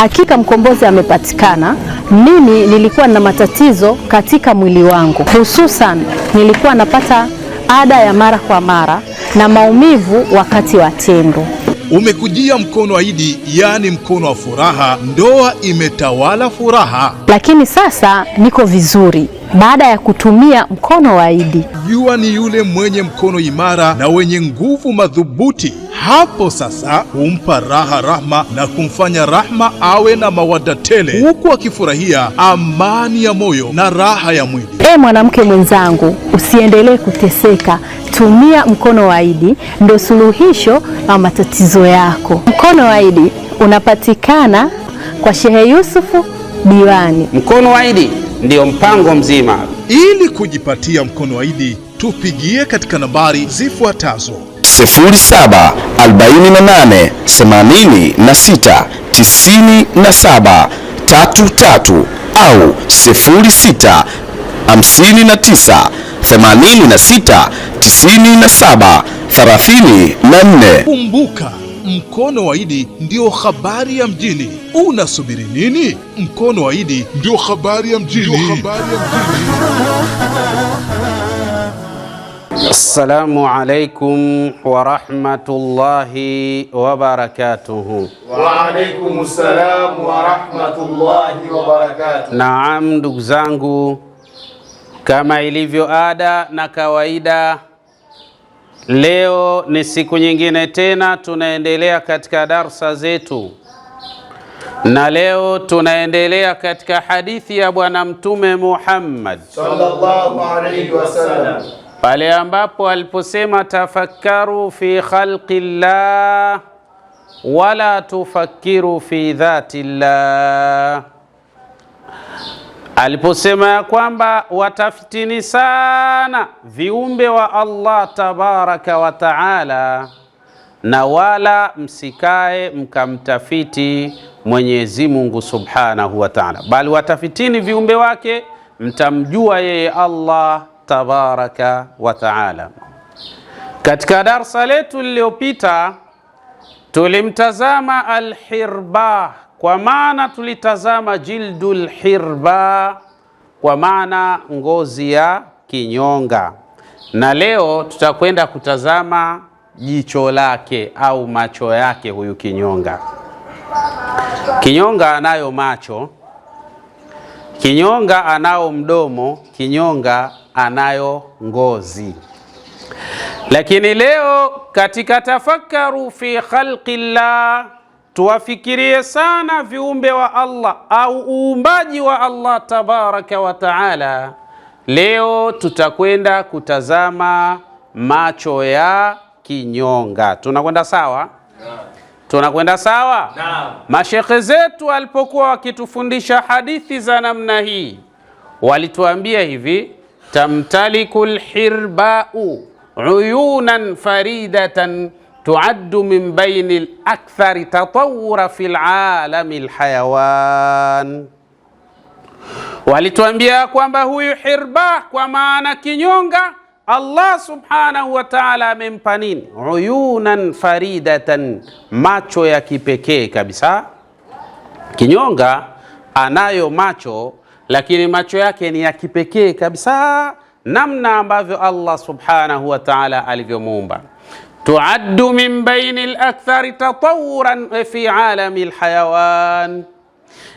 Hakika mkombozi amepatikana. Mimi nilikuwa na matatizo katika mwili wangu, hususan nilikuwa napata ada ya mara kwa mara na maumivu wakati wa tendo. Umekujia mkono wa Idi, yani mkono wa furaha. Ndoa imetawala furaha. Lakini sasa niko vizuri baada ya kutumia mkono wa Idi. Jua ni yule mwenye mkono imara na wenye nguvu madhubuti. Hapo sasa humpa raha Rahma na kumfanya Rahma awe na mawadda tele, huku akifurahia amani ya moyo na raha ya mwili. Mwanamke mwenzangu, usiendelee kuteseka. Tumia mkono wa Idi, ndio suluhisho la matatizo yako. Mkono wa Idi unapatikana kwa Shehe Yusufu Diwani. Mkono wa Idi ndio mpango mzima. Ili kujipatia mkono wa Idi, tupigie katika nambari zifuatazo: 0748869733 au 0659969734. Kumbuka, mkono wa Idi ndio habari ya mjini. Unasubiri nini? Mkono wa Idi ndio habari ya mjini. Assalamu alaikum wa rahmatullahi wa barakatuhu. Wa alaikum salam wa rahmatullahi wa barakatuhu. Naam, ndugu zangu, kama ilivyo ada na kawaida, leo ni siku nyingine tena tunaendelea katika darsa zetu, na leo tunaendelea katika hadithi ya Bwana Mtume Muhammad sallallahu alayhi wasallam, pale ambapo aliposema tafakkaru fi khalqillah wala tufakkiru fi dhatillah. Aliposema ya kwamba watafitini sana viumbe wa Allah tabaraka wa taala, na wala msikae mkamtafiti Mwenyezi Mungu subhanahu wa taala, bali watafitini viumbe wake, mtamjua yeye Allah tabaraka wa taala. Katika darsa letu lililopita tulimtazama al-hirba, kwa maana tulitazama jildul hirba, kwa maana ngozi ya kinyonga, na leo tutakwenda kutazama jicho lake au macho yake huyu kinyonga. Kinyonga anayo macho, kinyonga anao mdomo, kinyonga anayo ngozi. Lakini leo katika tafakkaru fi khalqillah, tuwafikirie sana viumbe wa Allah au uumbaji wa Allah tabaraka wa taala. Leo tutakwenda kutazama macho ya kinyonga. Tunakwenda sawa? Tunakwenda sawa? Naam. Mashekhe zetu walipokuwa wakitufundisha hadithi za namna hii, walituambia hivi: tamtalikul hirbau uyunan faridatan tuaddu min baini al-akthari tatawura fil alami al-hayawan. Walituambia kwamba huyu hirba, kwa maana kinyonga, Allah subhanahu wa ta'ala amempa nini? Uyunan faridatan, macho ya kipekee kabisa. Kinyonga anayo macho, lakini macho yake ni ya kipekee kabisa, namna ambavyo Allah subhanahu wa ta'ala alivyomuumba. Tuaddu min baini al-akthari tatawuran fi alami al-hayawan,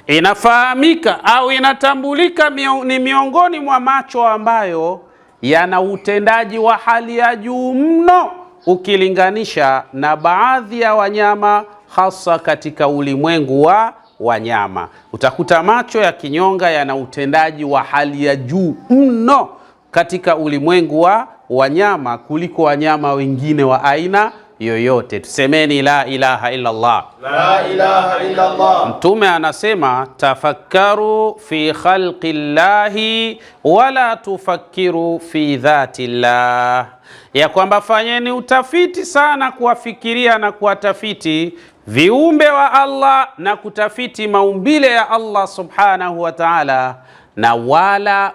inafahamika au inatambulika ni miongoni mwa macho ambayo yana utendaji wa hali ya juu mno ukilinganisha na baadhi ya wanyama, hasa katika ulimwengu wa wanyama. Utakuta macho ya kinyonga yana utendaji wa hali ya juu mno katika ulimwengu wa wanyama kuliko wanyama wengine wa aina yoyote. Tusemeni la ilaha illa Allah. La ilaha illa Allah. Mtume anasema tafakkaru fi khalqillahi wala tufakkiru fi dhatillah, ya kwamba fanyeni utafiti sana kuwafikiria na kuwatafiti viumbe wa Allah na kutafiti maumbile ya Allah subhanahu wa ta'ala, na wala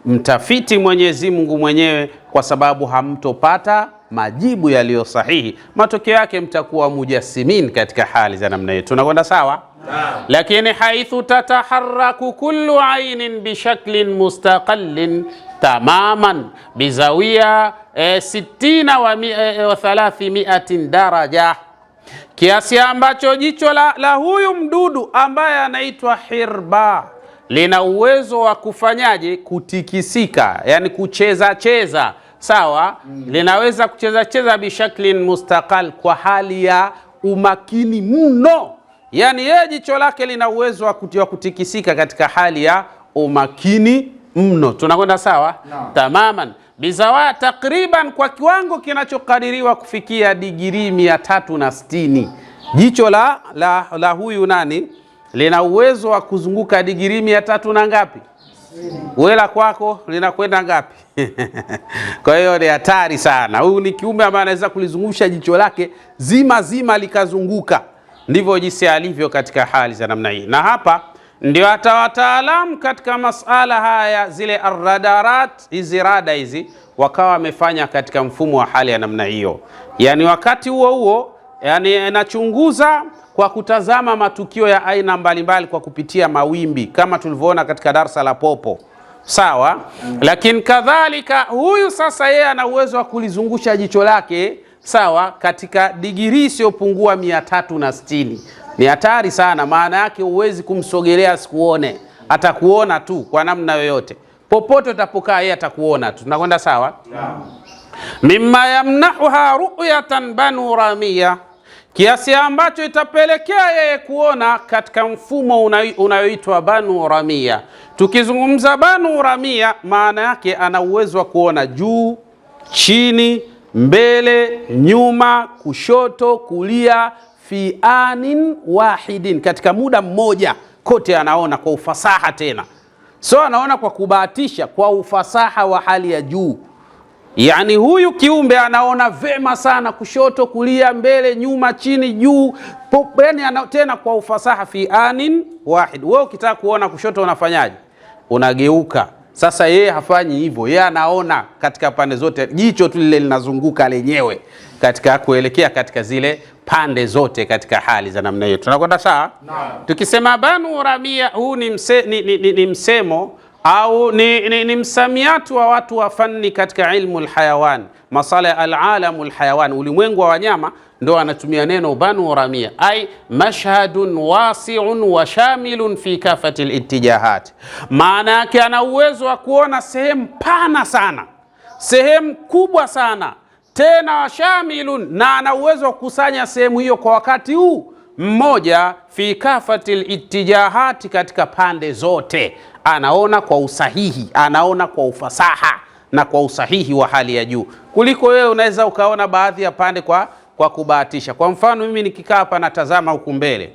mtafiti Mwenyezi Mungu mwenyewe, kwa sababu hamtopata majibu yaliyo sahihi. Matokeo yake mtakuwa mujasimin katika hali za namna hiyo. Tunakwenda sawa? Lakini haithu tataharraku kullu ainin bishaklin mustaqallin tamaman bizawiya 60 wa 300 daraja, kiasi ambacho jicho la huyu mdudu ambaye anaitwa hirba lina uwezo wa kufanyaje? Kutikisika, yani kucheza cheza, sawa. Linaweza kucheza cheza bishaklin mustaqal, kwa hali ya umakini mno. Yani yeye jicho lake lina uwezo wa kutikisika katika hali ya umakini mno. Tunakwenda sawa? No. Tamaman bizawa, takriban kwa kiwango kinachokadiriwa kufikia digrii 360. Jicho la huyu nani lina uwezo wa kuzunguka digrii 300 na ngapi? Wela kwako linakwenda ngapi? Kwa hiyo ni hatari sana. Huyu ni kiumbe ambaye anaweza kulizungusha jicho lake zima likazunguka. Ndivyo jinsi alivyo katika hali za namna hii. Na hapa ndio hata wataalamu katika masala haya, zile arradarat, hizi rada hizi, wakawa wamefanya katika mfumo wa hali ya namna hiyo. Yani wakati huo yani inachunguza kwa kutazama matukio ya aina mbalimbali kwa kupitia mawimbi, kama tulivyoona katika darasa la popo, sawa. Lakini kadhalika huyu sasa yeye ana uwezo wa kulizungusha jicho lake, sawa, katika digrii isiyopungua 360. Ni hatari sana, maana yake huwezi kumsogelea asikuone, atakuona tu kwa namna yoyote, popote utapokaa yeye atakuona tu. Tunakwenda sawa? Mimma yamnahuha ru'yatan banu ramia, kiasi ambacho itapelekea yeye kuona katika mfumo unayoitwa banu ramia. Tukizungumza banu ramia, maana yake ana uwezo wa kuona juu, chini, mbele, nyuma, kushoto, kulia, fi anin wahidin, katika muda mmoja kote anaona kwa ufasaha. Tena so anaona kwa kubahatisha, kwa ufasaha wa hali ya juu. Yani huyu kiumbe anaona vema sana kushoto, kulia, mbele, nyuma, chini, juu, yani tena kwa ufasaha, fi anin wahid. Wewe ukitaka kuona kushoto unafanyaje? Unageuka. Sasa yeye hafanyi hivyo, yeye anaona katika pande zote, jicho tu lile linazunguka lenyewe katika kuelekea katika zile pande zote katika hali za namna hiyo. Tunakwenda sawa? Tukisema banu ramia, huu ni msemo au ni msamiatu wa watu wa fani katika ilmu alhayawan, masala alalamu alhayawan, ulimwengu wa wanyama, ndo anatumia neno banu ramia, ay mashhadun wasi'un wa shamilun fi kafati alittijahat. Maana yake ana uwezo wa kuona sehemu pana sana, sehemu kubwa sana, tena washamilun, na ana uwezo wa kukusanya sehemu hiyo kwa wakati huu mmoja, fi kafati alittijahat, katika pande zote. Anaona kwa usahihi, anaona kwa ufasaha na kwa usahihi wa hali ya juu, kuliko wewe unaweza ukaona baadhi ya pande kwa kubahatisha. Kwa mfano mimi nikikaa hapa natazama huku mbele,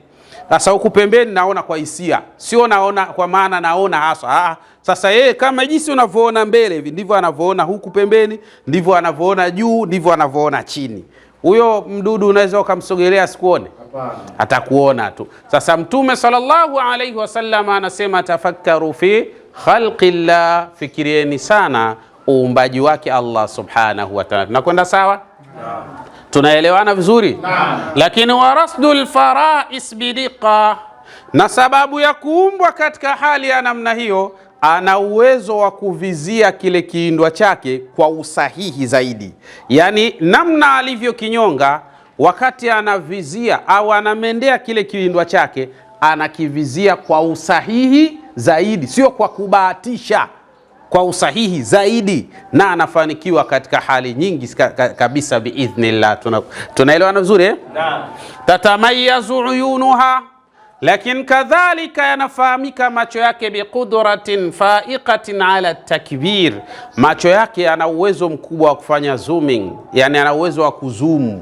sasa huku pembeni naona kwa hisia, sio naona kwa maana naona hasa. Sasa yeye kama jinsi unavyoona mbele hivi ndivyo anavyoona huku pembeni, ndivyo anavyoona juu, ndivyo anavyoona chini. Huyo mdudu unaweza ukamsogelea sikuone? Hapana, atakuona tu. Sasa Mtume sallallahu alayhi wasallam anasema tafakkaru fi khalqillah, fikirieni sana uumbaji wake Allah subhanahu wa ta'ala. Tunakwenda sawa? Tunaelewana vizuri? Lakini warasdul farais bidiqa, na sababu ya kuumbwa katika hali ya namna hiyo, ana uwezo wa kuvizia kile kiindwa chake kwa usahihi zaidi. Yani namna alivyo kinyonga, wakati anavizia au anamendea kile kiindwa chake, anakivizia kwa usahihi zaidi, sio kwa kubahatisha, kwa usahihi zaidi, na anafanikiwa katika hali nyingi kabisa biidhnillah. Tunaelewana vizuri eh? Tatamayazu uyunuha, lakini kadhalika yanafahamika macho yake biqudratin faiqatin ala takbir, macho yake yana uwezo mkubwa wa kufanya zooming, yani ana uwezo wa kuzoom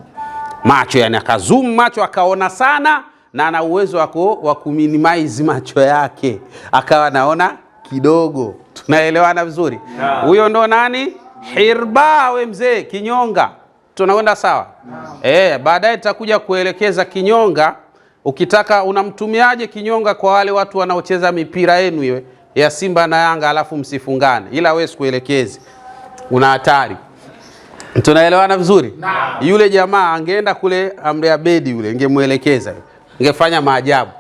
macho, yani akazoom macho akaona sana, na ana uwezo wa kuminimize macho yake akawa naona kidogo. Tunaelewana vizuri? Huyo ndo nani? Hirba, we mzee kinyonga. Tunakwenda sawa? Baadaye tutakuja kuelekeza kinyonga. Ukitaka unamtumiaje kinyonga kwa wale watu wanaocheza mipira yenu hiyo ya Simba na Yanga alafu msifungane, ila wewe sikuelekezi, una hatari. Tunaelewana vizuri? Yule jamaa angeenda kule Amri Abedi yule, ingemuelekeza, ingefanya maajabu.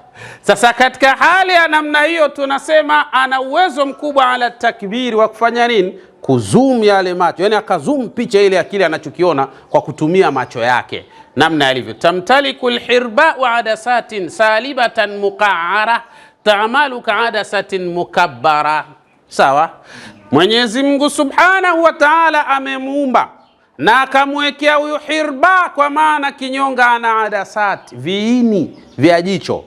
Sasa katika hali ya namna hiyo tunasema ana uwezo mkubwa ala takbiri wa kufanya nini? Kuzoom yale macho, yani akazoom picha ile ya kile anachokiona kwa kutumia macho yake namna yalivyo. Tamtaliku lhirba wa adasatin salibatan muqa'ara ta'malu ka'adasatin mukabbara. Sawa? Mwenyezi Mungu Subhanahu wa Ta'ala amemuumba na akamwekea huyu hirba, kwa maana kinyonga ana adasati, viini vya jicho.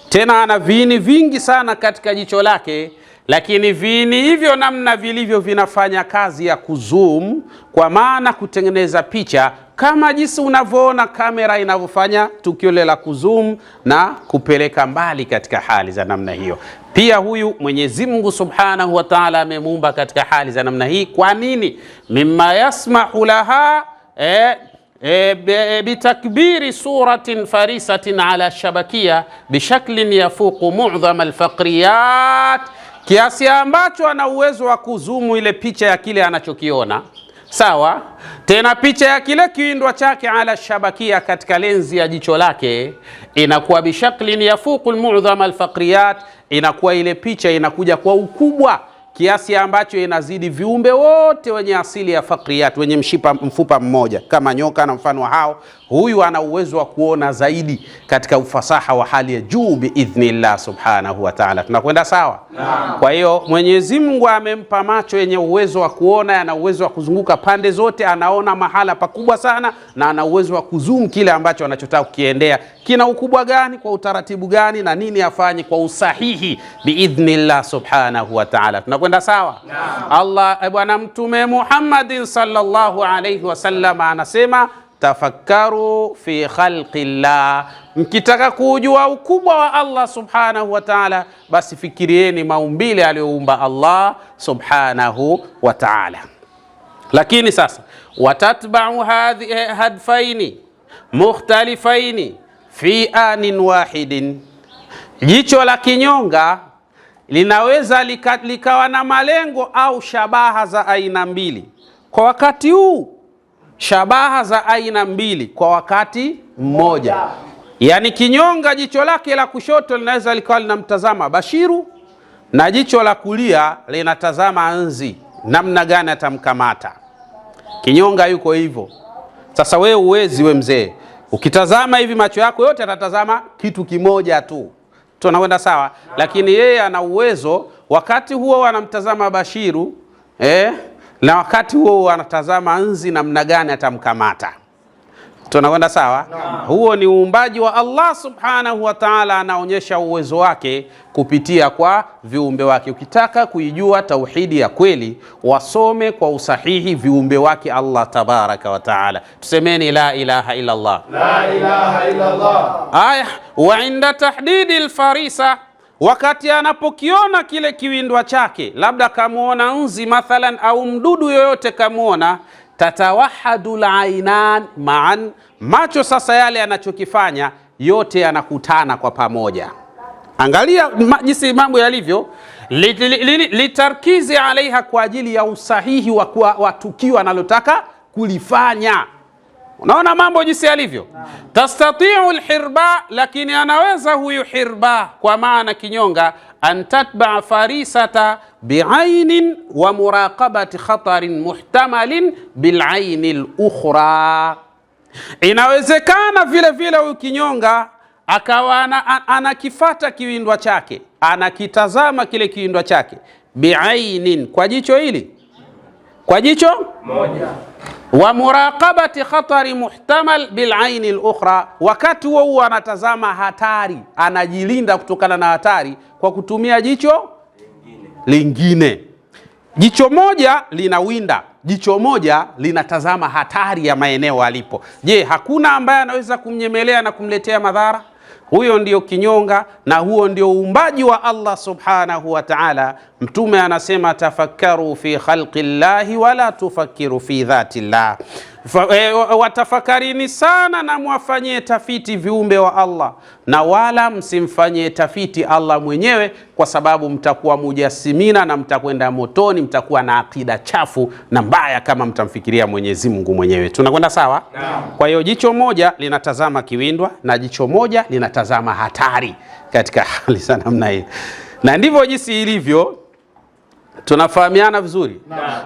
Tena ana viini vingi sana katika jicho lake, lakini viini hivyo namna vilivyo vinafanya kazi ya kuzoom, kwa maana kutengeneza picha kama jinsi unavyoona kamera inavyofanya tukio la kuzoom na kupeleka mbali katika hali za namna hiyo. Pia huyu Mwenyezi Mungu Subhanahu wa Ta'ala amemuumba katika hali za namna hii. Kwa nini? Mimma yasmahu laha bitakbiri suratin farisatin ala shabakia bishaklin yafuqu mu'dham alfaqriyat, kiasi ambacho ana uwezo wa kuzumu ile picha ya kile anachokiona. Sawa? Tena picha ya kile kiwindwa chake ala shabakia, katika lenzi ya jicho lake, inakuwa bishaklin yafuqu almu'dham alfaqriyat, inakuwa ile picha inakuja kwa ukubwa kiasi ambacho inazidi viumbe wote wenye asili ya fakriyat, wenye mfupa mmoja kama nyoka na mfano hao. Huyu ana uwezo wa kuona zaidi katika ufasaha wa hali ya juu biidhnillah Subhanahu wa Ta'ala. Tunakwenda sawa? Kwa hiyo Mwenyezi Mungu amempa macho yenye uwezo wa kuona, ana uwezo wa kuzunguka pande zote, anaona mahala pakubwa sana, na ana uwezo wa kuzoom kile ambacho anachotaka kukiendea kina ukubwa gani, kwa utaratibu gani, na nini afanye kwa usahihi biidhnillah Subhanahu wa Ta'ala. Tunakwenda sawa? Allah, Bwana Mtume Muhammadin sallallahu alayhi wasallam anasema, tafakkaru fi khalqillah, mkitaka kujua ukubwa wa Allah Subhanahu wa Ta'ala, basi fikirieni maumbile aliyoumba Allah Subhanahu wa Ta'ala. Lakini sasa watatba'u hadhi hadfaini mukhtalifaini fi anin wahidin, jicho la kinyonga linaweza likawa na malengo au shabaha za aina mbili kwa wakati huu, shabaha za aina mbili kwa wakati mmoja. Yani kinyonga jicho lake la kushoto linaweza likawa linamtazama Bashiru, na jicho la kulia linatazama Nzi, namna gani atamkamata. Kinyonga yuko hivyo. Sasa wewe uwezi, we mzee, ukitazama hivi macho yako yote atatazama kitu kimoja tu. Tunakwenda sawa? Lakini yeye ana uwezo wakati huo anamtazama Bashiru, na wakati huo anatazama Nzi, namna gani atamkamata. Tunakwenda sawa? Huo ni uumbaji wa Allah Subhanahu wa Ta'ala, anaonyesha uwezo wake kupitia kwa viumbe wake. Ukitaka kuijua tauhidi ya kweli, wasome kwa usahihi viumbe wake Allah Tabaraka wa Ta'ala. Tusemeni la ilaha illa Allah. La ilaha illa Allah. Aya, wa inda tahdidi alfarisa, wakati anapokiona kile kiwindwa chake, labda kamuona Nzi mathalan au mdudu yoyote kamuona, tatawahadu al-ainan ma'an, macho sasa yale yanachokifanya yote yanakutana kwa pamoja. Angalia jinsi mambo yalivyo, litarkizi alaiha, kwa ajili ya usahihi wa tukio analotaka kulifanya. Unaona mambo jinsi yalivyo. Tastatiu alhirba, lakini anaweza huyu hirba, kwa maana kinyonga, an tatba farisata bi'ainin wa muraqabati khatarin muhtamalin bil'aini al-ukhra. Inawezekana vile vile huyu kinyonga akawa anakifata kiwindwa chake, anakitazama kile kiwindwa chake bi'ainin, kwa jicho hili, kwa jicho moja, wa muraqabati khatari muhtamal bil aini al-ukhra, wakati huo anatazama hatari, anajilinda kutokana na hatari kwa kutumia jicho lingine. Jicho moja linawinda, jicho moja linatazama hatari ya maeneo alipo. Je, hakuna ambaye anaweza kumnyemelea na kumletea madhara? Huyo ndio kinyonga, na huo ndio uumbaji wa Allah Subhanahu wa Ta'ala. Mtume anasema, tafakkaru fi khalqillahi wala tufakkiru fi dhatillah. Watafakarini sana na mwafanyie tafiti viumbe wa Allah, na wala msimfanyie tafiti Allah mwenyewe, kwa sababu mtakuwa mujasimina na mtakwenda motoni, mtakuwa na akida chafu na mbaya kama mtamfikiria Mwenyezi Mungu mwenyewe. Tunakwenda sawa? Kwa hiyo jicho moja linatazama kiwindwa na jicho moja linatazama hatari katika hali za namna hii, na ndivyo jinsi ilivyo. Tunafahamiana vizuri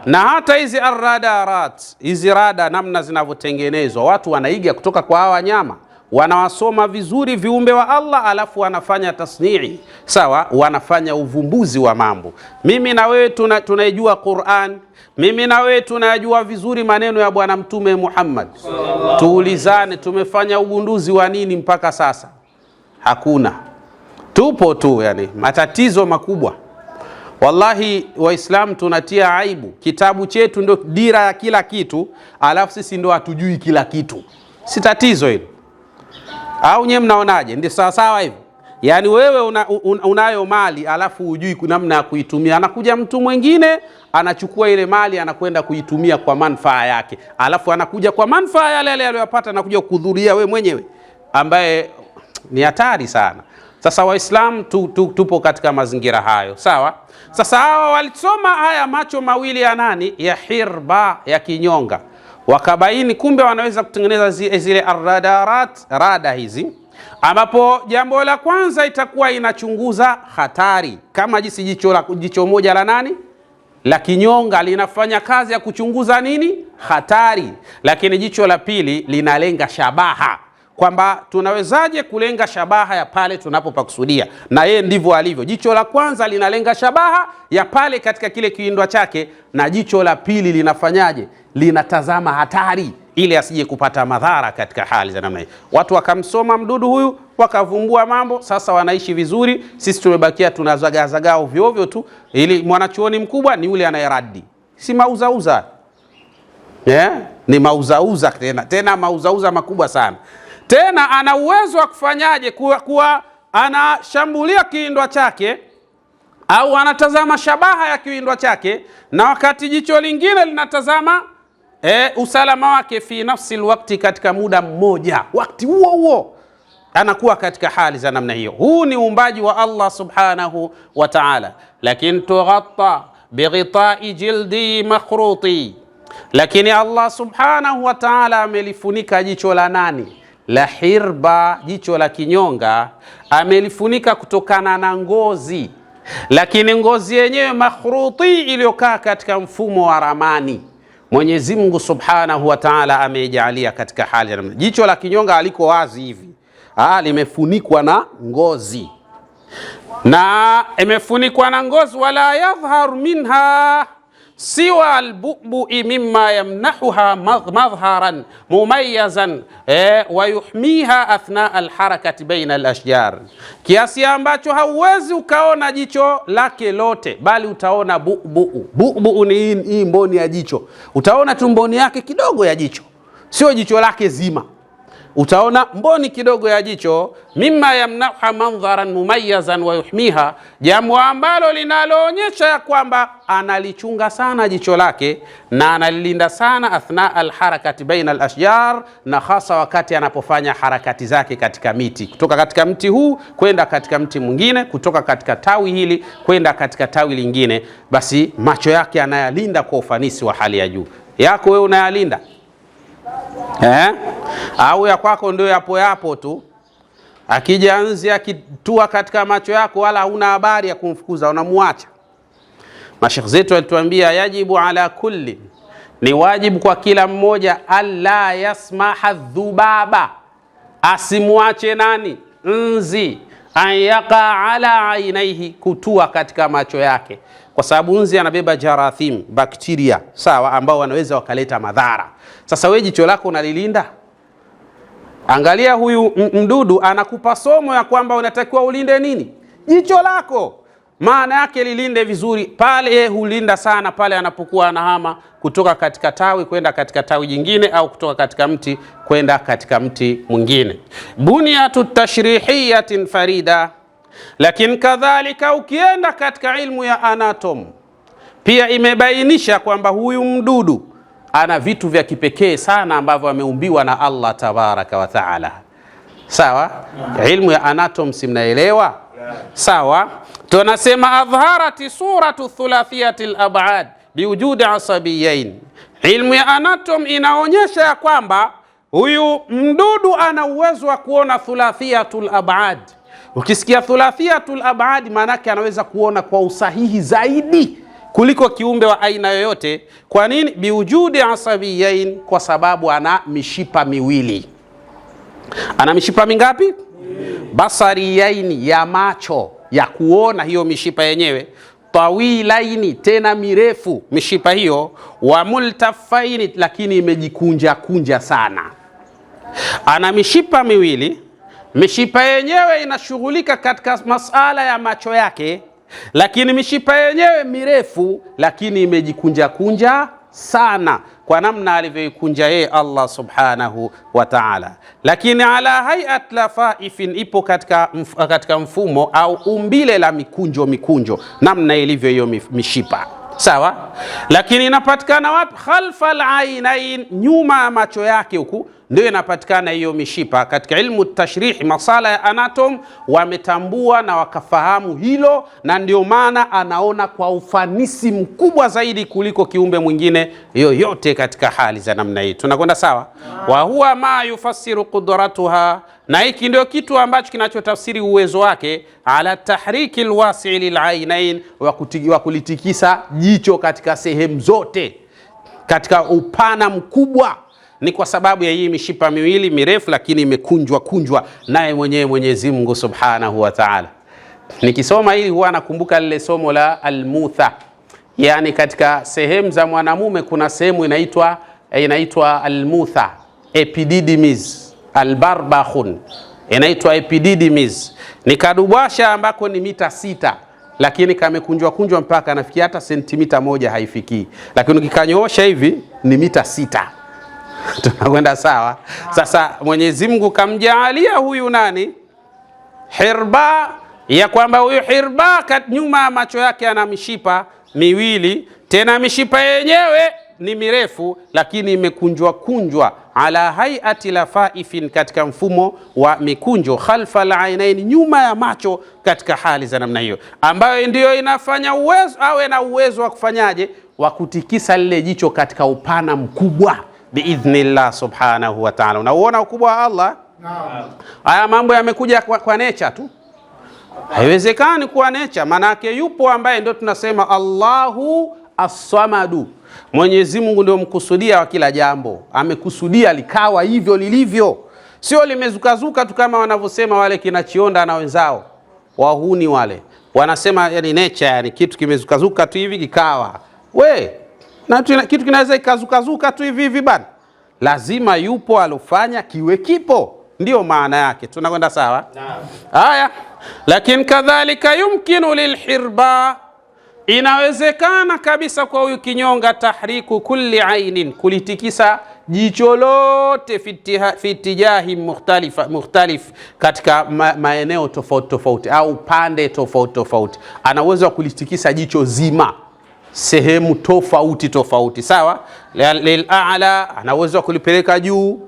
na hata hizi arradarat, hizi rada namna zinavyotengenezwa, watu wanaiga kutoka kwa hawa wanyama, wanawasoma vizuri viumbe wa Allah, alafu wanafanya tasnii, sawa, wanafanya uvumbuzi wa mambo. Mimi na wewe tunaijua Qur'an, mimi na wewe tunajua vizuri maneno ya Bwana Mtume Muhammad. Tuulizane, tumefanya ugunduzi wa nini mpaka sasa? Hakuna. Tupo tu, yani matatizo makubwa. Wallahi Waislamu tunatia aibu, kitabu chetu ndio dira ya kila kitu, alafu sisi ndio hatujui kila kitu. Si tatizo hilo? Au nyewe mnaonaje? Ndio sawa sawa hivyo? Yani wewe unayo mali alafu hujui namna ya kuitumia. Anakuja mtu mwingine anachukua ile mali anakwenda kuitumia kwa manufaa yake, alafu anakuja kwa manufaa yale aliyopata anakuja kuhudhuria we mwenyewe, ambaye ni hatari sana. Sasa Waislamu tupo katika mazingira hayo, sawa? Sasa hawa walisoma haya macho mawili ya nani? Ya hirba, ya kinyonga. Wakabaini kumbe wanaweza kutengeneza zile arradarat, rada hizi, ambapo jambo la kwanza itakuwa inachunguza hatari, kama jinsi jicho moja la nani? La kinyonga linafanya kazi ya kuchunguza nini? Hatari. Lakini jicho la pili linalenga shabaha, kwamba tunawezaje kulenga shabaha ya pale tunapopakusudia, na yeye ndivyo alivyo. Jicho la kwanza linalenga shabaha ya pale katika kile kiindwa chake, na jicho la pili linafanyaje? Linatazama hatari ili asije kupata madhara katika hali za namna hii. Watu wakamsoma mdudu huyu, wakavumbua mambo, sasa wanaishi vizuri. Sisi tumebakia tunazagazaga ovyo ovyo tu, ili mwanachuoni mkubwa ni yule anayeradi. Si mauzauza. Ni mauzauza tena mauzauza makubwa sana. Tena ana uwezo wa kufanyaje? Kuwa anashambulia kiindwa chake au anatazama shabaha ya kiindwa chake, na wakati jicho lingine linatazama usalama wake fi nafsi alwaqti, katika muda mmoja, wakati huo huo anakuwa katika hali za namna hiyo. Huu ni uumbaji wa Allah subhanahu wa ta'ala. Lakini tughatta bighitai jildi makhruti, lakini Allah subhanahu wa ta'ala amelifunika jicho la nani? La hirba, jicho la kinyonga, amelifunika kutokana na ngozi, lakini ngozi yenyewe makhruti, iliyokaa katika mfumo wa ramani. Mwenyezi Mungu subhanahu wa ta'ala ameijalia katika hali ya jicho la kinyonga aliko wazi hivi, limefunikwa na ngozi, na imefunikwa na ngozi. Wala yadhhar minha siwa albu'bu'i mimma yamnahuha madhharan mumayyazan wa yuhmiha athna alharakati baina alashjar, kiasi ambacho hauwezi ukaona jicho lake lote, bali utaona bu'bu'u. Bu'bu'u ni hii mboni ya jicho, utaona tu mboni yake kidogo ya jicho, sio jicho lake zima. Utaona mboni kidogo ya jicho, mimma yamnaha mandharan mumayyazan wa yuhmiha, jambo ambalo linaloonyesha ya kwamba analichunga sana jicho lake na analilinda sana athna alharakati baina alashjar, na hasa wakati anapofanya harakati zake katika miti, kutoka katika mti huu kwenda katika mti mwingine, kutoka katika tawi hili kwenda katika tawi lingine, basi macho yake anayalinda kwa ufanisi wa hali ya juu. Yako wewe unayalinda? Au ya kwako ndio yapo tu, akija nzi akitua katika macho yako wala huna habari ya kumfukuza, unamuacha? Mashekh zetu walituambia yajibu ala kulli, ni wajibu kwa kila mmoja, alla yasmaha dhubaba, asimuache nani? Nzi, ayaqa ala ainaihi, kutua katika macho yake, kwa sababu nzi anabeba jarathim, bakteria, sawa, ambao wanaweza wakaleta madhara. Sasa wewe jicho lako unalilinda? Angalia, huyu mdudu anakupa somo ya kwamba unatakiwa ulinde nini? Jicho lako. Maana yake lilinde vizuri. Pale hulinda sana pale anapokuwa anahama kutoka katika tawi kwenda katika tawi jingine, au kutoka katika mti kwenda katika mti mwingine. Bunyatu tashrihiyatin farida. Lakini kadhalika ukienda katika ilmu ya anatom, pia imebainisha kwamba huyu mdudu ana vitu vya kipekee sana ambavyo ameumbiwa na Allah tabaraka wa taala. Sawa? Ilmu ya anatomy simnaelewa? Sawa? Tunasema adharati suratu thulathiyati al-ab'ad biwujudi asabiyain. Ilmu ya anatomy inaonyesha ya kwamba huyu mdudu ana uwezo wa kuona thulathiyatul ab'ad. Ukisikia thulathiyatul ab'ad, maana yake anaweza kuona kwa usahihi zaidi kuliko kiumbe wa aina yoyote. Kwa nini? Biwujudi asabiyain, kwa sababu ana mishipa miwili. Ana mishipa mingapi? Basariyaini, ya macho ya kuona, hiyo mishipa yenyewe. Tawilaini, tena mirefu mishipa hiyo. Wa multafaini, lakini imejikunja kunja sana. Ana mishipa miwili, mishipa yenyewe inashughulika katika masala ya macho yake, lakini mishipa yenyewe mirefu, lakini imejikunja kunja sana kwa namna alivyoikunja yeye Allah subhanahu wa ta'ala. Lakini ala hayat lafaifin, ipo katika mfumo au umbile la mikunjo, namna ilivyo hiyo mishipa. Sawa? Lakini inapatikana wapi? Khalfa al-ainain, nyuma ya macho yake huku ndio inapatikana hiyo mishipa. Katika ilmu tashrih, masala ya anatom, wametambua na wakafahamu hilo, na ndio maana anaona kwa ufanisi mkubwa zaidi kuliko kiumbe mwingine yoyote katika hali za namna hii. Tunakwenda sawa? Wa huwa ma yufassiru qudratuha, na hiki ndio kitu ambacho kinachotafsiri uwezo wake, ala tahriki alwasi' lilainain, wa kulitikisa jicho katika sehemu zote katika upana mkubwa. Ni kwa sababu ya hii mishipa miwili mirefu, lakini imekunjwa naye mwenyewe Mwenyezi Mungu subhanahu wa ta'ala. Nikisoma hili huwa nakumbuka lile somo la almutha, yani katika sehemu za mwanamume kuna sehemu inaitwa almutha, epididymis, albarbakhun, inaitwa epididymis. Ni kadubasha ambako ni mita 6, lakini kamekunjwa mpaka nafikia hata sentimita 1 haifikii, lakini ukikanyoosha hivi ni mita 6. Tunakwenda sawa? Sasa Mwenyezi Mungu kamjaalia huyu nani? Hirba, ya kwamba huyu hirba nyuma ya macho yake ana mishipa miwili, tena mishipa yenyewe ni mirefu, lakini imekunjwa ala hayati lafaifin, katika mfumo wa mikunjo, khalfa al-ainain, nyuma ya macho, katika hali za namna hiyo, ambayo ndiyo inafanya awe na uwezo wa kufanyaje, wa kutikisa lile jicho katika upana mkubwa biidhnillah subhanahu wa ta'ala. Unaona ukubwa wa Allah? Naam. Haya mambo yamekuja kwa nature tu, haiwezekani kuwa nature. Manake yupo ambaye ndio tunasema Allahu as-samadu, Mwenyezi Mungu ndio mkusudia wa kila jambo, amekusudia likawa hivyo lilivyo, sio limezukazuka tu kama wanavyosema wale kina Chionda na wenzao wahuni wale, wanasema yani nature, yani kitu kimezukazuka tu hivi kikawa. Na kitu kinaweza ikazukazuka tu hivi bana, lazima yupo alofanya kiwe kipo, ndio maana yake. Tunakwenda sawa? Haya, lakini kadhalika yumkinu lilhirba, inawezekana kabisa kwa huyu kinyonga, tahriku kulli ainin, kulitikisa jicho lote, fitijahi mukhtalif, katika maeneo tofauti au pande tofauti. Ana uwezo wa kulitikisa jicho zima sehemu tofauti. Sawa? Lil'ala, ana uwezo wa kulipeleka juu,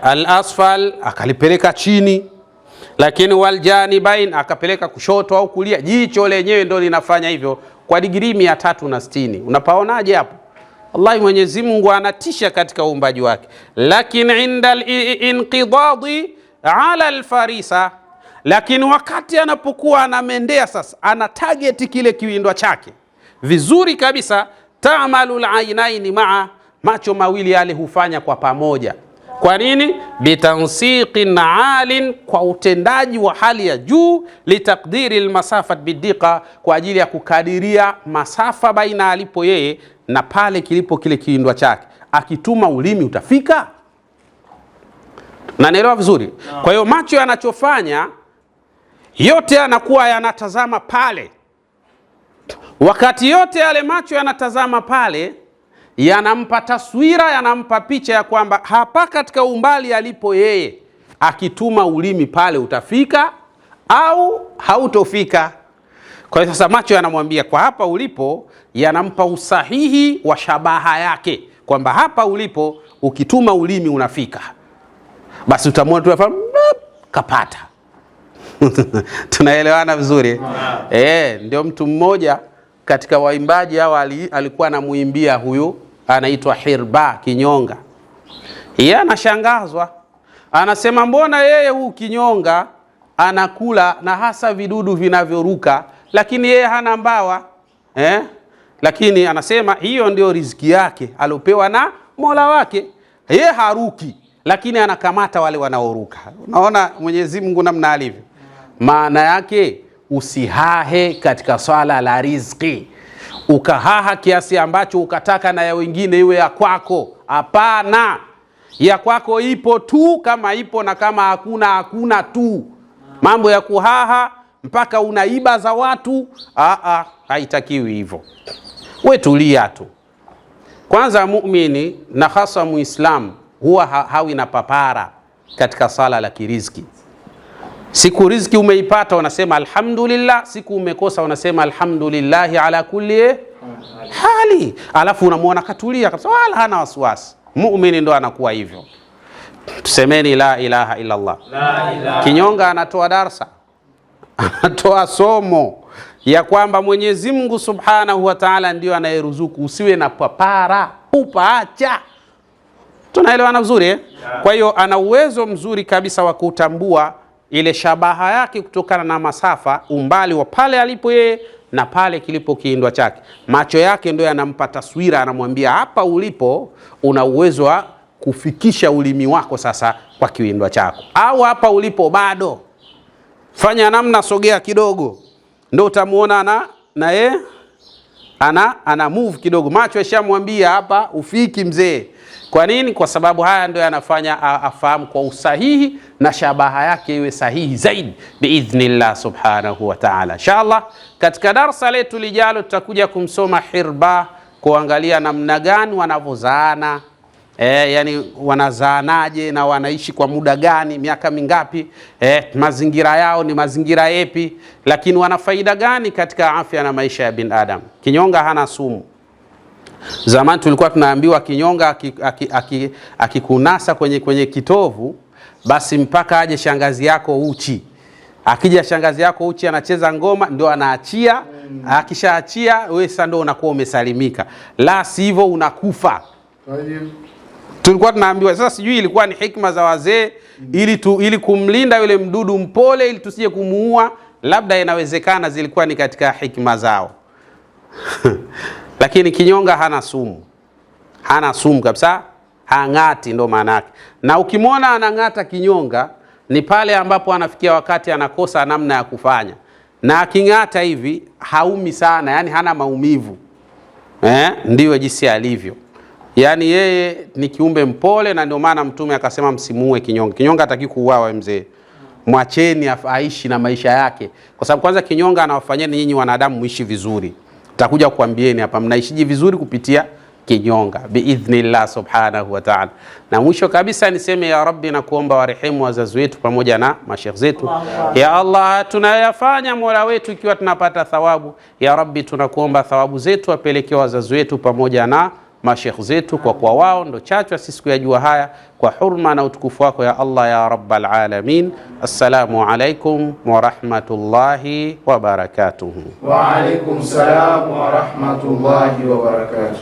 al-asfal akalipeleka chini, lakini waljanibain akapeleka kushoto au kulia. Jicho lenyewe ndio linafanya hivyo kwa digrii 360. Unapaonaje hapo? Wallahi Mwenyezi Mungu anatisha katika uumbaji wake. Lakini inda al-inqidadi ala al-farisa, lakini wakati anapokuwa anamendea sasa, ana target kile kiwindwa chake vizuri kabisa, ta'malu al-ainaini maa, macho mawili yale hufanya kwa pamoja. Kwa nini? Bitansiqin alin, kwa utendaji wa hali ya juu, litaqdiri almasafat bidiqa, kwa ajili ya kukadiria masafa baina alipo yeye na pale kilipo kile kiwindwa chake. Akituma ulimi utafika. Na naelewa vizuri? Kwa hiyo macho yanachofanya yote yanakuwa yanatazama pale. Wakati yote yale macho yanatazama pale, yanampa taswira, yanampa picha ya kwamba hapa katika umbali alipo yeye, akituma ulimi pale utafika au hautofika. Kwa hiyo sasa macho yanamwambia kwa hapa ulipo, yanampa usahihi wa shabaha yake, kwamba hapa ulipo ukituma ulimi unafika, basi utamwona tu kapata. Tunaelewana vizuri? Ndio mtu mmoja katika waimbaji hao alikuwa anamuimbia huyu anaitwa Hirba Kinyonga. Yeye anashangazwa, anasema mbona yeye huu Kinyonga anakula na hasa vidudu vinavyoruka, lakini yeye hana mbawa lakini anasema hiyo ndio riziki yake aliopewa na Mola wake. Yeye haruki, lakini anakamata wale wanaoruka. Unaona Mwenyezi Mungu namna alivyo. Maana yake usihahe katika swala la riziki, ukahaha kiasi ambacho ukataka na ya wengine iwe ya kwako. Hapana, ya kwako ipo tu kama ipo, na kama hakuna tu. Mambo ya kuhaha mpaka unaiba za watu, haitakiwi hivyo. We tulia tu. Kwanza muumini na hasa muislamu huwa hawi na papara katika sala la kiriziki. Siku riziki umeipata unasema alhamdulillah, siku umekosa unasema alhamdulillah ala kulli hali. Alafu unamuona katulia kabisa, wala hana wasiwasi. Muumini ndo anakuwa hivyo. Tusemeni la ilaha illa Allah. Kinyonga anatoa darsa, anatoa somo ya kwamba Mwenyezi Mungu Subhanahu wa Ta'ala ndio anayeruzuku. Usiwe na papara, upaacha. Tunaelewana vizuri Kwa hiyo ana uwezo mzuri kabisa wa kutambua ile shabaha yake kutokana na masafa, umbali wa pale alipo yeye na pale kilipo kiindwa chake. Macho yake ndio yanampa taswira, anamwambia hapa ulipo una uwezo wa kufikisha ulimi wako sasa kwa kiindwa chako, au hapa ulipo bado fanya namna, sogea kidogo, ndio utamuona na yeye ana move kidogo. Macho yashamwambia hapa ufiki mzee. Kwa nini? Kwa sababu haya ndio yanafanya afahamu kwa usahihi na shabaha yake iwe sahihi zaidi biidhnillah subhanahu wa ta'ala. Inshallah katika darasa letu lijalo tutakuja kumsoma Hirba, kuangalia namna gani wanavozaana, yani wanazaanaje na wanaishi kwa muda gani, miaka mingapi, mazingira yao ni mazingira yapi, lakini wana faida gani katika afya na maisha ya binadamu. Kinyonga hana sumu. Zamani tulikuwa tunaambiwa kinyonga akikunasa kwenye kitovu, basi mpaka aje shangazi yako uchi. Akija shangazi yako uchi anacheza ngoma ndio anaachia. Akishaachia wewe sasa ndio unakuwa umesalimika, la sivyo unakufa. Tulikuwa tunaambiwa. Sasa sijui ilikuwa ni hikma za wazee ili kumlinda yule mdudu mpole, ili tusije kumuua, labda inawezekana zilikuwa ni katika hikma zao. Lakini kinyonga hana sumu. Hana sumu kabisa, hangati ndo maana yake. Na ukimwona anangata kinyonga ni pale ambapo anafikia wakati anakosa namna ya kufanya. Na akingata hivi haumi sana, yani hana maumivu. Ndiyo jinsi alivyo. Yani yeye ni kiumbe mpole, na ndio maana Mtume akasema msimuue kinyonga. Kinyonga hataki kuuawa mzee. Mwacheni aishi na maisha yake. Kwa sababu kwanza kinyonga anawafanyeni nyinyi wanadamu muishi vizuri. Takuja kuambieni hapa mnaishiji vizuri kupitia kinyonga biidhnillah subhanahu wa ta'ala. Na mwisho kabisa niseme ya Rabbi, na kuomba warehemu wazazi wetu pamoja na mashekh zetu. Ya Allah, tunayafanya Mola wetu ikiwa tunapata thawabu. Ya Rabbi, tunakuomba thawabu zetu apelekee wazazi wetu pamoja na mashekh zetu, kwa kuwa wao ndo chachu sisi kuyajua haya, kwa hurma na utukufu wako ya Allah ya Rabbal Alamin. Assalamu alaikum wa rahmatullahi wa barakatuh. Wa alaikum salam wa rahmatullahi wa barakatuh.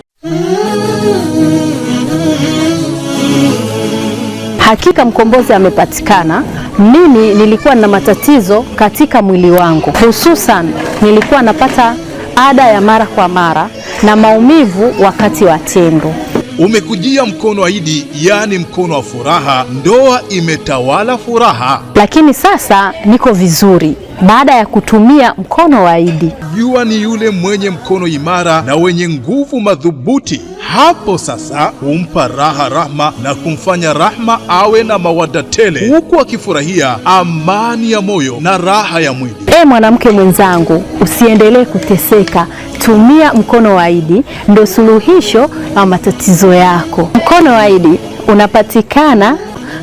Hakika mkombozi amepatikana. Mimi nilikuwa na matatizo katika mwili wangu, hususan nilikuwa napata ada ya mara kwa mara na maumivu wakati wa tendo. Umekujia mkono wa Idi, yani mkono wa furaha. Ndoa imetawala furaha. Lakini sasa niko vizuri baada ya kutumia mkono wa Idi. Jua ni yule mwenye mkono imara na wenye nguvu madhubuti. Hapo sasa humpa raha rahma na kumfanya rahma awe na mawada tele, huku akifurahia amani ya moyo na raha ya mwili. Mwanamke mwenzangu, usiendelee kuteseka. Tumia mkono wa Idi, ndio suluhisho la matatizo yako. Mkono wa Idi unapatikana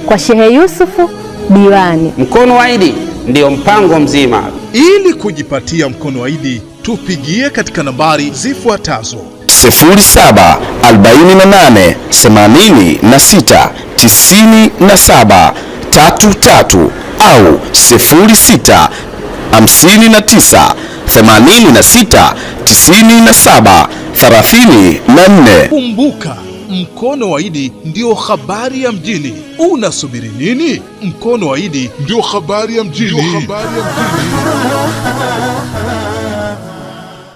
kwa Shehe Yusufu Diwani. Mkono wa Idi Ndio mpango mzima. Ili kujipatia mkono wa Idi, tupigie katika nambari zifuatazo: 0748 86 97 33 au 06 59 86 97 34. Kumbuka, mkono wa Idi ndio habari ya mjini. Unasubiri nini? Mkono wa Idi ndio habari ya mjini.